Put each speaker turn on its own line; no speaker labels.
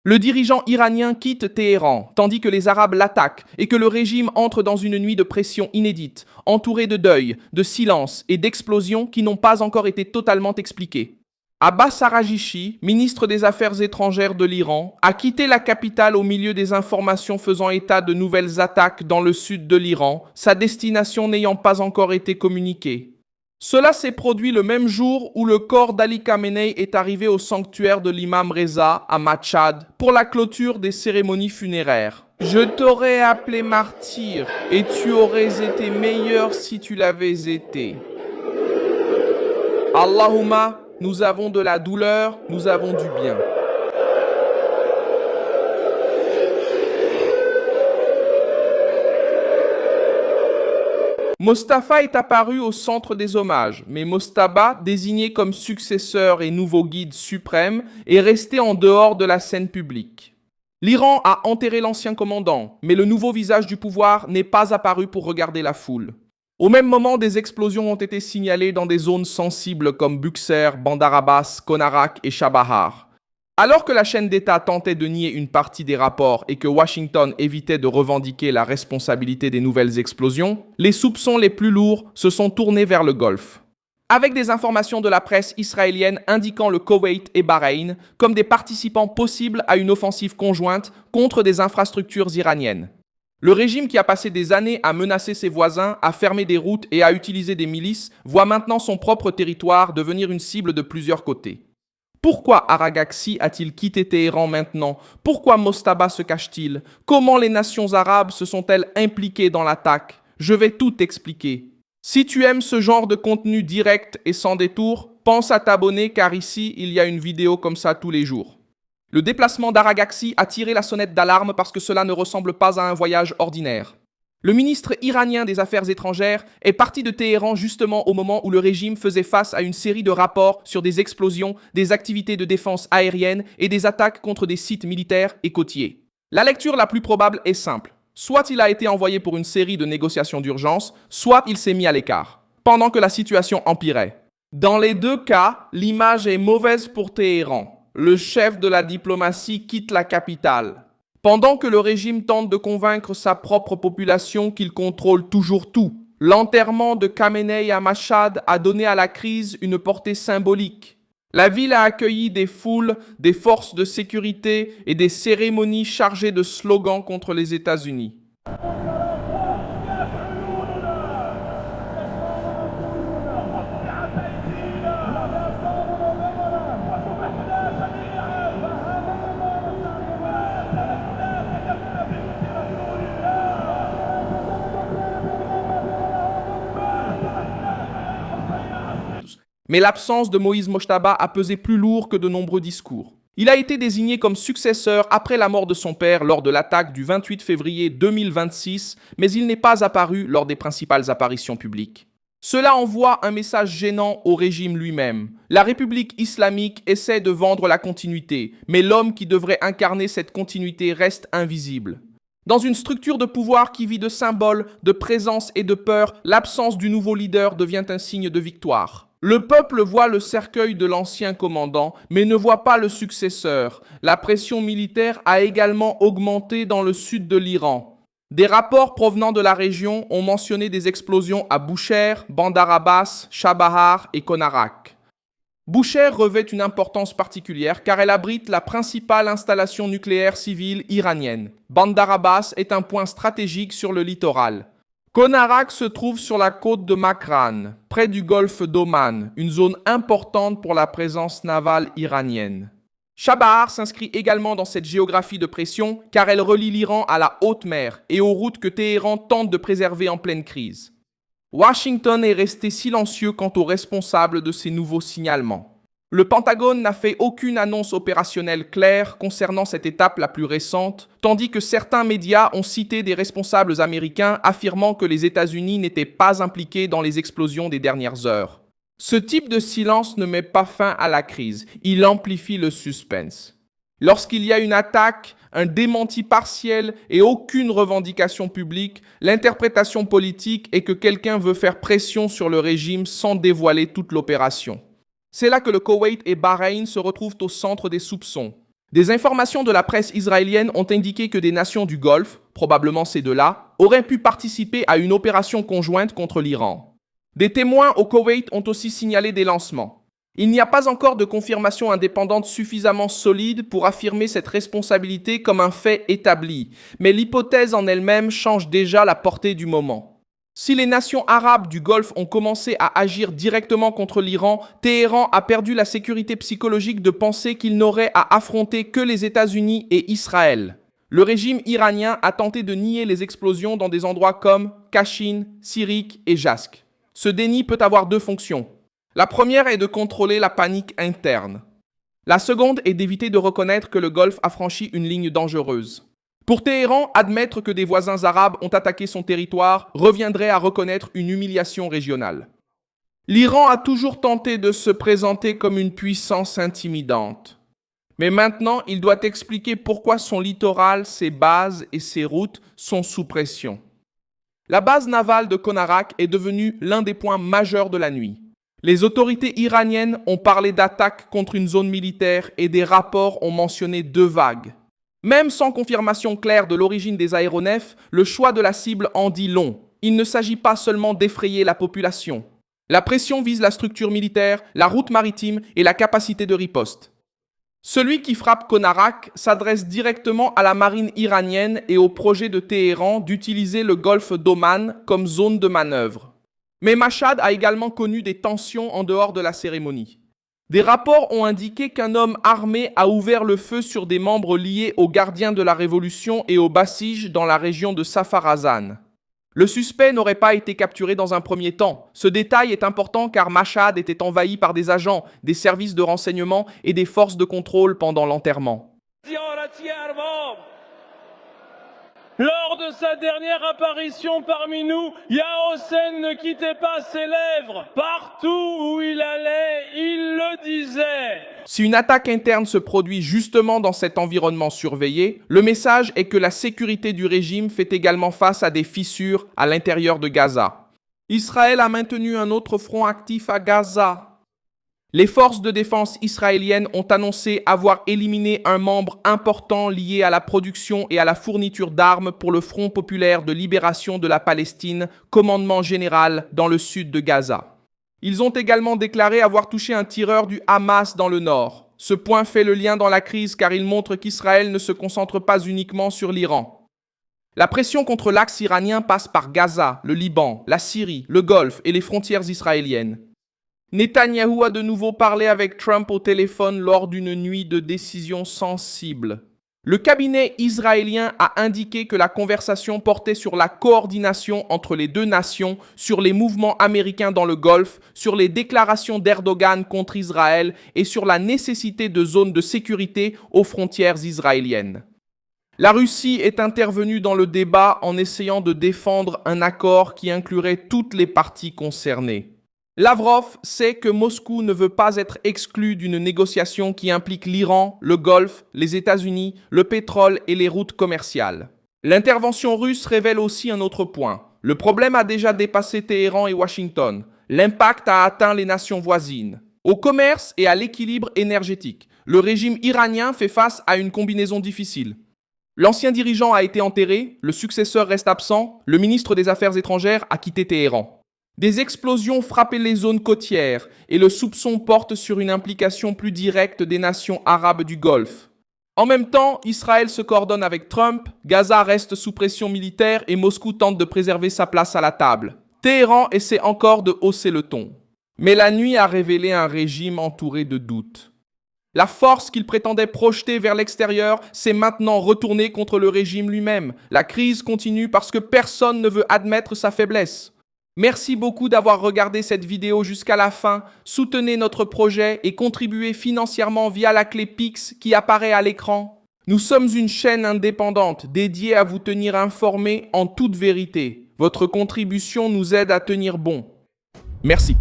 Le dirigeant iranien quitte Téhéran, tandis que les Arabes l'attaquent et que le régime entre dans une nuit de pression inédite, entourée de deuil, de silence et d'explosions qui n'ont pas encore été totalement expliquées. Abbas Araghchi, ministre des Affaires étrangères de l'Iran, a quitté la capitale au milieu des informations faisant état de nouvelles attaques dans le sud de l'Iran, sa destination n'ayant pas encore été communiquée. Cela s'est produit le même jour où le corps d'Ali Khamenei est arrivé au sanctuaire de l'imam Reza à Machhad pour la clôture des cérémonies funéraires. Je t'aurais appelé martyr et tu aurais été meilleur si tu l'avais été. Allahumma, nous avons de la douleur, nous avons du bien. Mostafa est apparu au centre des hommages, mais Moshtaba, désigné comme successeur et nouveau guide suprême, est resté en dehors de la scène publique. L'Iran a enterré l'ancien commandant, mais le nouveau visage du pouvoir n'est pas apparu pour regarder la foule. Au même moment, des explosions ont été signalées dans des zones sensibles comme Buxer, Bandar Abbas, Konarak et Chabahar. Alors que la chaîne d'État tentait de nier une partie des rapports et que Washington évitait de revendiquer la responsabilité des nouvelles explosions, les soupçons les plus lourds se sont tournés vers le Golfe. Avec des informations de la presse israélienne indiquant le Koweït et Bahreïn comme des participants possibles à une offensive conjointe contre des infrastructures iraniennes. Le régime qui a passé des années à menacer ses voisins, à fermer des routes et à utiliser des milices voit maintenant son propre territoire devenir une cible de plusieurs côtés. Pourquoi Araghchi a-t-il quitté Téhéran maintenant? Pourquoi Moshtaba se cache-t-il? Comment les nations arabes se sont-elles impliquées dans l'attaque? Je vais tout expliquer. Si tu aimes ce genre de contenu direct et sans détour, pense à t'abonner car ici, il y a une vidéo comme ça tous les jours. Le déplacement d'Araghchi a tiré la sonnette d'alarme parce que cela ne ressemble pas à un voyage ordinaire. Le ministre iranien des Affaires étrangères est parti de Téhéran justement au moment où le régime faisait face à une série de rapports sur des explosions, des activités de défense aérienne et des attaques contre des sites militaires et côtiers. La lecture la plus probable est simple. Soit il a été envoyé pour une série de négociations d'urgence, soit il s'est mis à l'écart, pendant que la situation empirait. Dans les deux cas, l'image est mauvaise pour Téhéran. Le chef de la diplomatie quitte la capitale. Pendant que le régime tente de convaincre sa propre population qu'il contrôle toujours tout, l'enterrement de Khamenei à Machhad a donné à la crise une portée symbolique. La ville a accueilli des foules, des forces de sécurité et des cérémonies chargées de slogans contre les États-Unis. Mais l'absence de Moïse Moshtaba a pesé plus lourd que de nombreux discours. Il a été désigné comme successeur après la mort de son père lors de l'attaque du 28 février 2026, mais il n'est pas apparu lors des principales apparitions publiques. Cela envoie un message gênant au régime lui-même. La République islamique essaie de vendre la continuité, mais l'homme qui devrait incarner cette continuité reste invisible. Dans une structure de pouvoir qui vit de symboles, de présence et de peur, l'absence du nouveau leader devient un signe de victoire. Le peuple voit le cercueil de l'ancien commandant, mais ne voit pas le successeur. La pression militaire a également augmenté dans le sud de l'Iran. Des rapports provenant de la région ont mentionné des explosions à Boucher, Bandar Abbas, Chabahar et Konarak. Boucher revêt une importance particulière car elle abrite la principale installation nucléaire civile iranienne. Bandar Abbas est un point stratégique sur le littoral. Konarak se trouve sur la côte de Makran, près du golfe d'Oman, une zone importante pour la présence navale iranienne. Chabahar s'inscrit également dans cette géographie de pression car elle relie l'Iran à la haute mer et aux routes que Téhéran tente de préserver en pleine crise. Washington est resté silencieux quant aux responsables de ces nouveaux signalements. Le Pentagone n'a fait aucune annonce opérationnelle claire concernant cette étape la plus récente, tandis que certains médias ont cité des responsables américains affirmant que les États-Unis n'étaient pas impliqués dans les explosions des dernières heures. Ce type de silence ne met pas fin à la crise, il amplifie le suspense. Lorsqu'il y a une attaque, un démenti partiel et aucune revendication publique, l'interprétation politique est que quelqu'un veut faire pression sur le régime sans dévoiler toute l'opération. C'est là que le Koweït et Bahreïn se retrouvent au centre des soupçons. Des informations de la presse israélienne ont indiqué que des nations du Golfe, probablement ces deux-là, auraient pu participer à une opération conjointe contre l'Iran. Des témoins au Koweït ont aussi signalé des lancements. Il n'y a pas encore de confirmation indépendante suffisamment solide pour affirmer cette responsabilité comme un fait établi, mais l'hypothèse en elle-même change déjà la portée du moment. Si les nations arabes du Golfe ont commencé à agir directement contre l'Iran, Téhéran a perdu la sécurité psychologique de penser qu'il n'aurait à affronter que les États-Unis et Israël. Le régime iranien a tenté de nier les explosions dans des endroits comme Kashin, Sirik et Jask. Ce déni peut avoir deux fonctions. La première est de contrôler la panique interne. La seconde est d'éviter de reconnaître que le Golfe a franchi une ligne dangereuse. Pour Téhéran, admettre que des voisins arabes ont attaqué son territoire reviendrait à reconnaître une humiliation régionale. L'Iran a toujours tenté de se présenter comme une puissance intimidante. Mais maintenant, il doit expliquer pourquoi son littoral, ses bases et ses routes sont sous pression. La base navale de Konarak est devenue l'un des points majeurs de la nuit. Les autorités iraniennes ont parlé d'attaques contre une zone militaire et des rapports ont mentionné 2 vagues. Même sans confirmation claire de l'origine des aéronefs, le choix de la cible en dit long. Il ne s'agit pas seulement d'effrayer la population. La pression vise la structure militaire, la route maritime et la capacité de riposte. Celui qui frappe Konarak s'adresse directement à la marine iranienne et au projet de Téhéran d'utiliser le golfe d'Oman comme zone de manœuvre. Mais Mashhad a également connu des tensions en dehors de la cérémonie. Des rapports ont indiqué qu'un homme armé a ouvert le feu sur des membres liés aux gardiens de la Révolution et aux Bassij dans la région de Safarazan. Le suspect n'aurait pas été capturé dans un premier temps. Ce détail est important car Mashhad était envahi par des agents, des services de renseignement et des forces de contrôle pendant l'enterrement.
Lors de sa dernière apparition parmi nous, Yahya Hossein ne quittait pas ses lèvres. Partout où il allait, il le disait.
Si une attaque interne se produit justement dans cet environnement surveillé, le message est que la sécurité du régime fait également face à des fissures à l'intérieur de Gaza. Israël a maintenu un autre front actif à Gaza. Les forces de défense israéliennes ont annoncé avoir éliminé un membre important lié à la production et à la fourniture d'armes pour le Front populaire de libération de la Palestine, commandement général dans le sud de Gaza. Ils ont également déclaré avoir touché un tireur du Hamas dans le nord. Ce point fait le lien dans la crise car il montre qu'Israël ne se concentre pas uniquement sur l'Iran. La pression contre l'axe iranien passe par Gaza, le Liban, la Syrie, le Golfe et les frontières israéliennes. Netanyahou a de nouveau parlé avec Trump au téléphone lors d'une nuit de décision sensible. Le cabinet israélien a indiqué que la conversation portait sur la coordination entre les deux nations, sur les mouvements américains dans le Golfe, sur les déclarations d'Erdogan contre Israël et sur la nécessité de zones de sécurité aux frontières israéliennes. La Russie est intervenue dans le débat en essayant de défendre un accord qui inclurait toutes les parties concernées. Lavrov sait que Moscou ne veut pas être exclu d'une négociation qui implique l'Iran, le Golfe, les États-Unis, le pétrole et les routes commerciales. L'intervention russe révèle aussi un autre point. Le problème a déjà dépassé Téhéran et Washington. L'impact a atteint les nations voisines. Au commerce et à l'équilibre énergétique, le régime iranien fait face à une combinaison difficile. L'ancien dirigeant a été enterré, le successeur reste absent, le ministre des Affaires étrangères a quitté Téhéran. Des explosions frappaient les zones côtières et le soupçon porte sur une implication plus directe des nations arabes du Golfe. En même temps, Israël se coordonne avec Trump, Gaza reste sous pression militaire et Moscou tente de préserver sa place à la table. Téhéran essaie encore de hausser le ton. Mais la nuit a révélé un régime entouré de doutes. La force qu'il prétendait projeter vers l'extérieur s'est maintenant retournée contre le régime lui-même. La crise continue parce que personne ne veut admettre sa faiblesse. Merci beaucoup d'avoir regardé cette vidéo jusqu'à la fin. Soutenez notre projet et contribuez financièrement via la clé Pix qui apparaît à l'écran. Nous sommes une chaîne indépendante dédiée à vous tenir informés en toute vérité. Votre contribution nous aide à tenir bon. Merci.